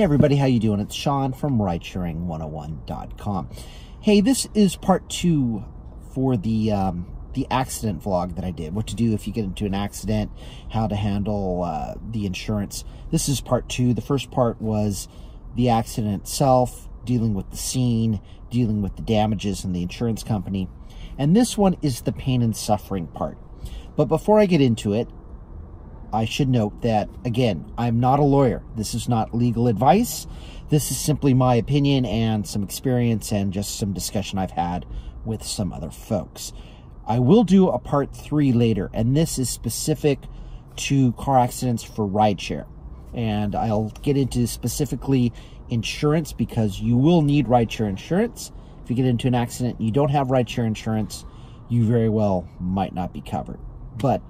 Hey everybody, how you doing? It's Sean from Ridesharing101.com. Hey, this is part 2 for the accident vlog that I did. What to do if you get into an accident, how to handle the insurance. This is part 2. The first part was the accident itself, dealing with the scene, dealing with the damages and the insurance company. And this one is the pain and suffering part. But before I get into it, I should note that, again, I'm not a lawyer. This is not legal advice. This is simply my opinion and some experience and just some discussion I've had with some other folks. I will do a part 3 later, and this is specific to car accidents for rideshare. And I'll get into specifically insurance, because you will need rideshare insurance. If you get into an accident and you don't have rideshare insurance, you very well might not be covered. But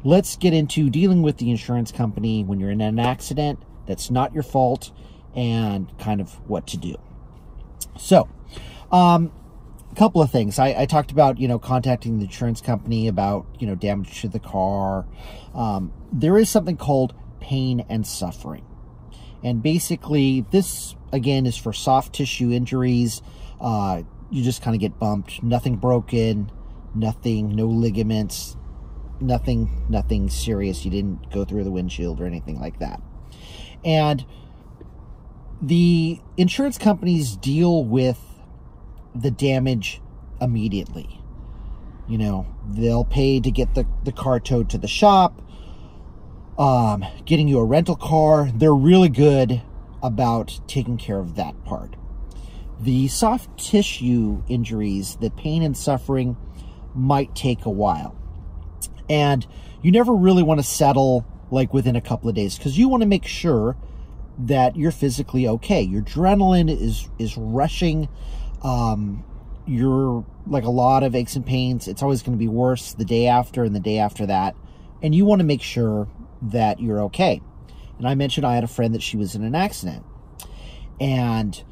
let's get into dealing with the insurance company when you're in an accident that's not your fault and kind of what to do. So, a couple of things. I talked about, contacting the insurance company about, damage to the car. There is something called pain and suffering. And basically, this, again, is for soft tissue injuries. You just kind of get bumped. Nothing broken, no ligaments, nothing serious. You didn't go through the windshield or anything like that. And the insurance companies deal with the damage immediately. They'll pay to get the car towed to the shop, getting you a rental car. They're really good about taking care of that part. The soft tissue injuries, the pain and suffering, might take a while. And you never really want to settle like within a couple of days, because you want to make sure that you're physically okay. Your adrenaline is rushing. You're like a lot of aches and pains. It's always going to be worse the day after and the day after that. And you want to make sure that you're okay. And I mentioned I had a friend that she was in an accident. And,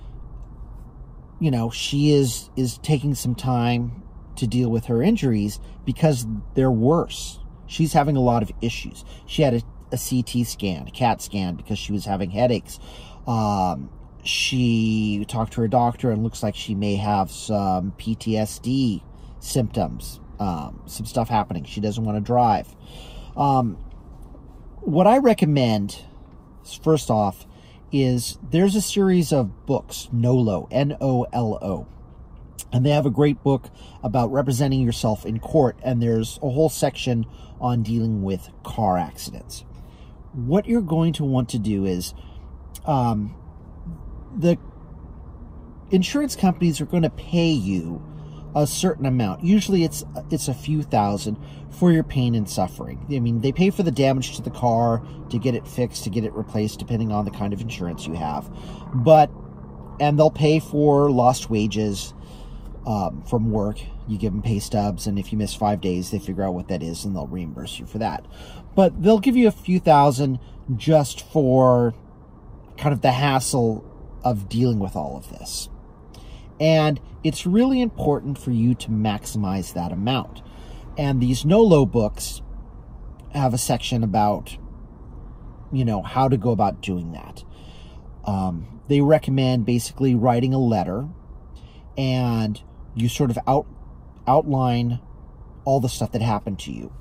she is taking some time to deal with her injuries because they're worse. She's having a lot of issues. She had a CT scan, a CAT scan, because she was having headaches. She talked to her doctor, and looks like she may have some PTSD symptoms, some stuff happening. She doesn't want to drive. What I recommend, first off, is there's a series of books, NOLO, N-O-L-O. And they have a great book about representing yourself in court, and there's a whole section on dealing with car accidents. What you're going to want to do is, the insurance companies are going to pay you a certain amount. Usually it's a few thousand for your pain and suffering. I mean, they pay for the damage to the car, to get it fixed, to get it replaced, depending on the kind of insurance you have. And they'll pay for lost wages from work. You give them pay stubs, and if you miss 5 days, they figure out what that is, and they'll reimburse you for that. But they'll give you a few thousand just for kind of the hassle of dealing with all of this. And it's really important for you to maximize that amount. And these NOLO books have a section about, how to go about doing that. They recommend basically writing a letter, and you sort of outline all the stuff that happened to you.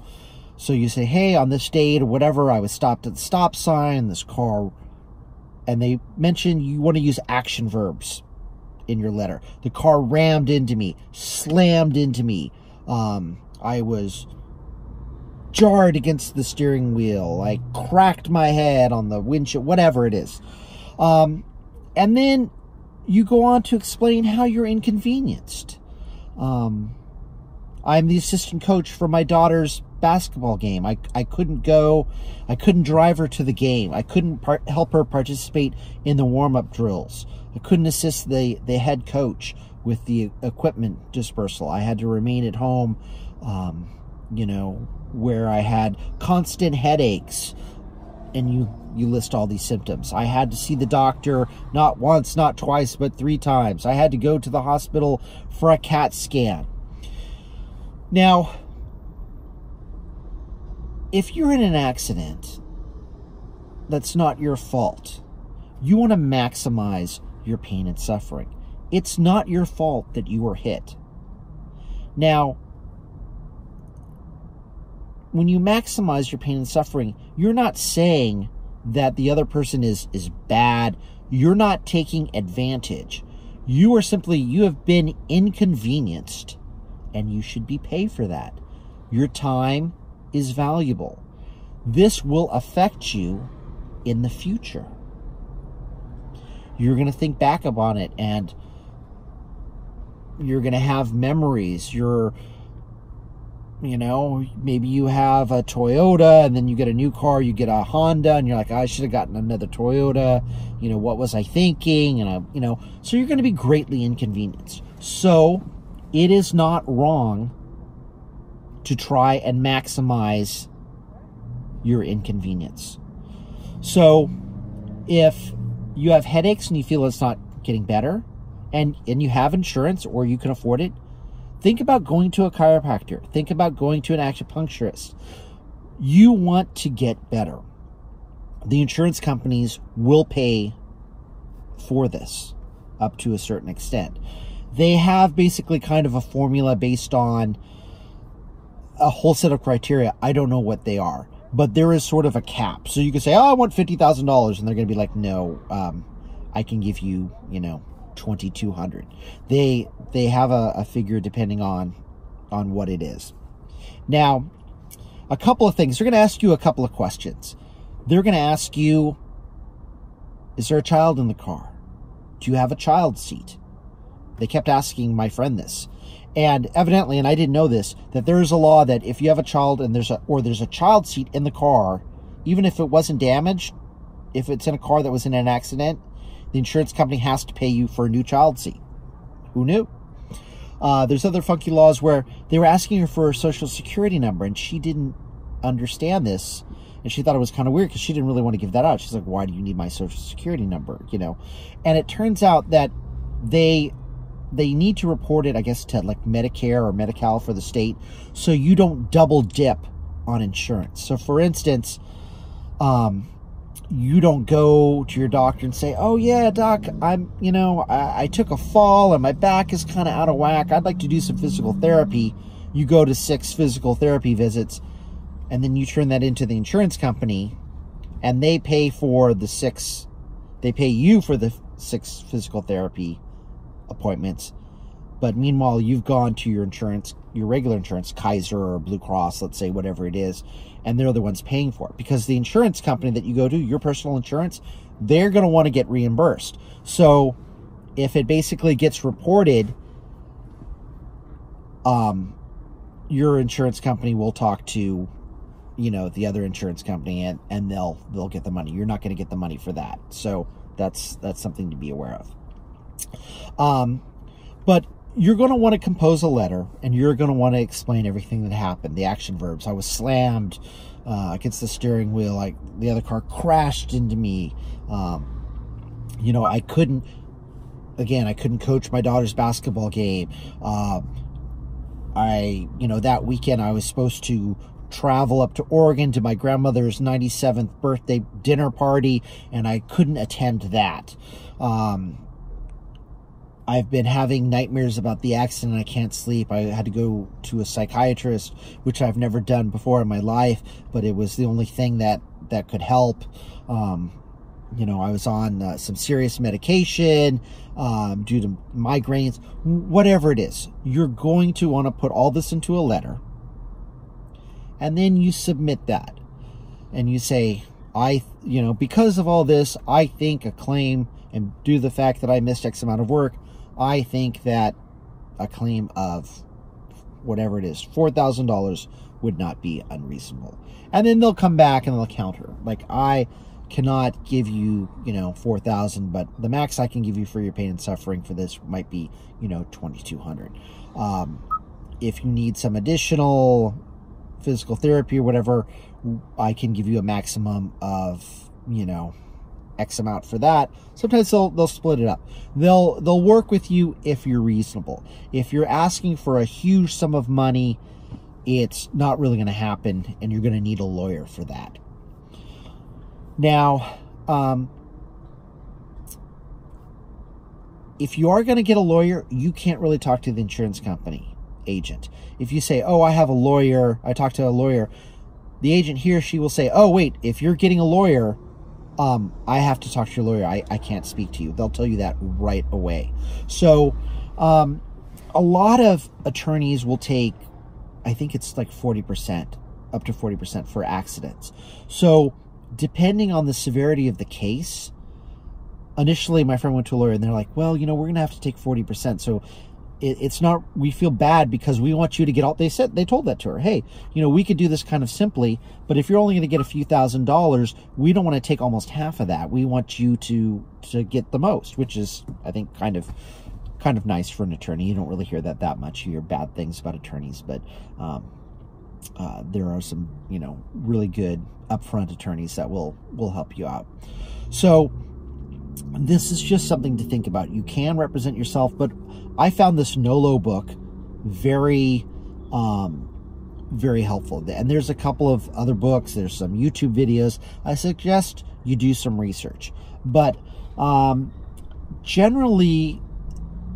So you say, hey, on this date or whatever, I was stopped at the stop sign, this car, and they mention you want to use action verbs in your letter. The car rammed into me, slammed into me. I was jarred against the steering wheel. I cracked my head on the windshield, whatever it is. And then you go on to explain how you're inconvenienced. I'm the assistant coach for my daughter's basketball game. I couldn't go. I couldn't drive her to the game. I couldn't help her participate in the warm-up drills. I couldn't assist the head coach with the equipment dispersal. I had to remain at home, where I had constant headaches. And you list all these symptoms. I had to see the doctor not once, not twice, but 3 times. I had to go to the hospital for a CAT scan. Now, if you're in an accident that's not your fault, You want to maximize your pain and suffering. It's not your fault that you were hit. Now, when you maximize your pain and suffering, you're not saying that the other person is bad. You're not taking advantage. You are simply, you have been inconvenienced, and you should be paid for that. Your time is valuable. This will affect you in the future. You're going to think back upon it, and you're going to have memories. Maybe you have a Toyota, and then you get a new car, you get a Honda, and you're like, I should have gotten another Toyota. What was I thinking? And so you're going to be greatly inconvenienced. So it is not wrong to try and maximize your inconvenience. So if you have headaches and you feel it's not getting better, and you have insurance or you can afford it, think about going to a chiropractor. Think about going to an acupuncturist. You want to get better. The insurance companies will pay for this up to a certain extent. They have basically kind of a formula based on a whole set of criteria. I don't know what they are, but there is sort of a cap. So you can say, oh, I want $50,000, and they're going to be like, no, I can give you, $2,200. They have a figure depending on what it is. Now, a couple of things. They're going to ask you a couple of questions. They're going to ask you, is there a child in the car? Do you have a child seat? They kept asking my friend this. And evidently, and I didn't know this, that there is a law that if you have a child and there's a child seat in the car, even if it wasn't damaged, if it's in a car that was in an accident, the insurance company has to pay you for a new child seat. Who knew? There's other funky laws where they were asking her for a social security number, and she didn't understand this, and she thought it was kind of weird because she didn't really want to give that out. She's like, why do you need my social security number? And it turns out that they need to report it, I guess, to like Medicare or Medi-Cal for the state, so you don't double dip on insurance. So for instance, you don't go to your doctor and say, oh yeah, doc, I took a fall and my back is kind of out of whack. I'd like to do some physical therapy. You go to 6 physical therapy visits, and then you turn that into the insurance company, and they pay for the 6, they pay you for the 6 physical therapy appointments. But meanwhile, you've gone to your insurance, your regular insurance, Kaiser or Blue Cross, let's say, whatever it is, and they're the ones paying for it. Because the insurance company that you go to, your personal insurance, they're going to want to get reimbursed. So if it basically gets reported, your insurance company will talk to, the other insurance company, and they'll get the money. You're not going to get the money for that. So that's something to be aware of. But you're going to want to compose a letter, and you're going to want to explain everything that happened, the action verbs. I was slammed against the steering wheel. Like the other car crashed into me. I couldn't coach my daughter's basketball game. That weekend I was supposed to travel up to Oregon to my grandmother's 97th birthday dinner party, and I couldn't attend that. I've been having nightmares about the accident. I can't sleep. I had to go to a psychiatrist, which I've never done before in my life, but it was the only thing that could help. I was on some serious medication due to migraines, whatever it is. You're going to want to put all this into a letter, and then you submit that, and you say, because of all this, I think a claim, and due to the fact that I missed X amount of work, I think that a claim of whatever it is, $4,000 would not be unreasonable. And then they'll come back and they'll counter. Like, I cannot give you, $4,000, but the max I can give you for your pain and suffering for this might be, $2,200. If you need some additional physical therapy or whatever, I can give you a maximum of, X amount for that. Sometimes they'll split it up. They'll work with you if you're reasonable. If you're asking for a huge sum of money, it's not really going to happen, and you're going to need a lawyer for that. Now, if you are going to get a lawyer, you can't really talk to the insurance company agent. If you say, oh, I have a lawyer, I talked to a lawyer, the agent, he or she will say, oh, wait, if you're getting a lawyer, I have to talk to your lawyer. I can't speak to you. They'll tell you that right away. So a lot of attorneys will take, I think it's like 40%, up to 40% for accidents. So depending on the severity of the case, initially my friend went to a lawyer and they're like, well, you know, we're going to have to take 40%. So it's not, we feel bad because we want you to get all, they told that to her. Hey, you know, we could do this kind of simply, but if you're only going to get a few $1,000s, we don't want to take almost half of that. We want you to get the most, which is, I think, kind of nice for an attorney. You don't really hear that much. You hear bad things about attorneys, but there are some, you know, really good upfront attorneys that will help you out. So this is just something to think about. You can represent yourself, but I found this NOLO book very helpful. And there's a couple of other books. There's some YouTube videos. I suggest you do some research. But generally,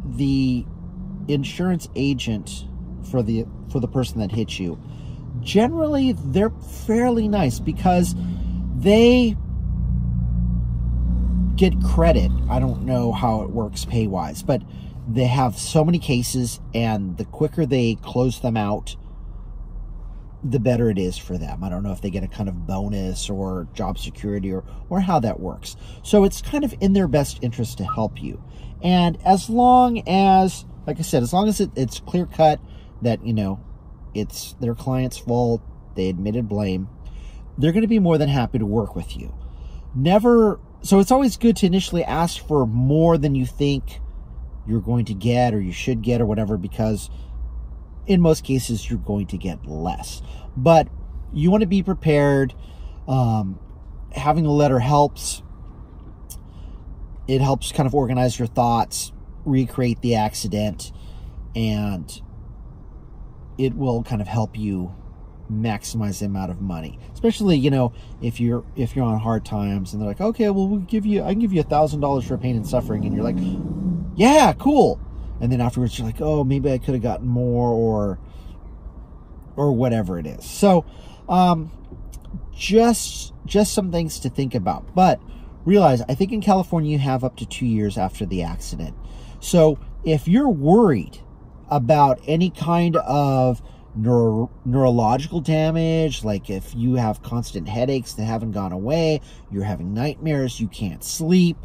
the insurance agent for the person that hits you, generally they're fairly nice because they get credit. I don't know how it works pay-wise, but they have so many cases, and the quicker they close them out, the better it is for them. I don't know if they get a kind of bonus or job security or how that works. So it's kind of in their best interest to help you. And as long as, like I said, as long as it's clear-cut that, you know, it's their client's fault, they admitted blame, they're going to be more than happy to work with you. So it's always good to initially ask for more than you think you're going to get or you should get or whatever, because in most cases you're going to get less. But you want to be prepared. Having a letter helps. It helps kind of organize your thoughts, recreate the accident, and it will kind of help you maximize the amount of money. Especially, you know, if you're on hard times and they're like, okay, well, I can give you $1,000 for pain and suffering, and you're like, yeah, cool. And then afterwards you're like, oh, maybe I could have gotten more, or whatever it is. So just some things to think about. But realize, I think in California you have up to 2 years after the accident. So if you're worried about any kind of neurological damage, like if you have constant headaches that haven't gone away, you're having nightmares, you can't sleep,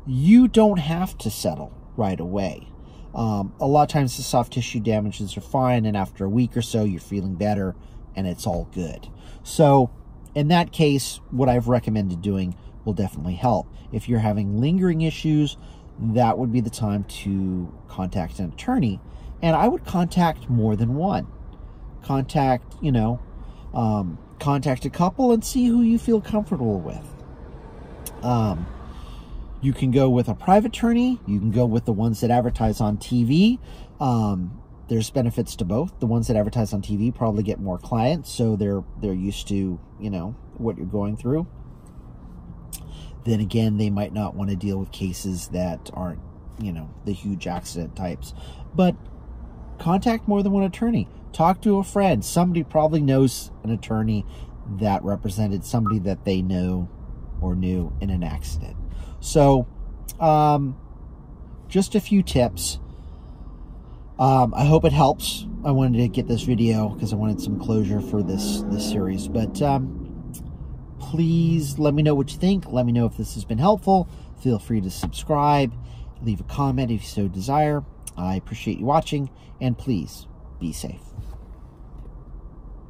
you don't have to settle right away. A lot of times the soft tissue damages are fine, and after a week or so you're feeling better and it's all good. So in that case, what I've recommended doing will definitely help. If you're having lingering issues, that would be the time to contact an attorney. And I would contact more than one. Contact a couple and see who you feel comfortable with. You can go with a private attorney. You can go with the ones that advertise on TV. There's benefits to both. The ones that advertise on TV probably get more clients, so they're used to, you know, what you're going through. Then again, they might not want to deal with cases that aren't, you know, the huge accident types. But contact more than one attorney. Talk to a friend. Somebody probably knows an attorney that represented somebody that they know or knew in an accident. So, just a few tips. I hope it helps. I wanted to get this video because I wanted some closure for this series. But please let me know what you think. Let me know if this has been helpful. Feel free to subscribe. Leave a comment if you so desire. I appreciate you watching. And please, be safe.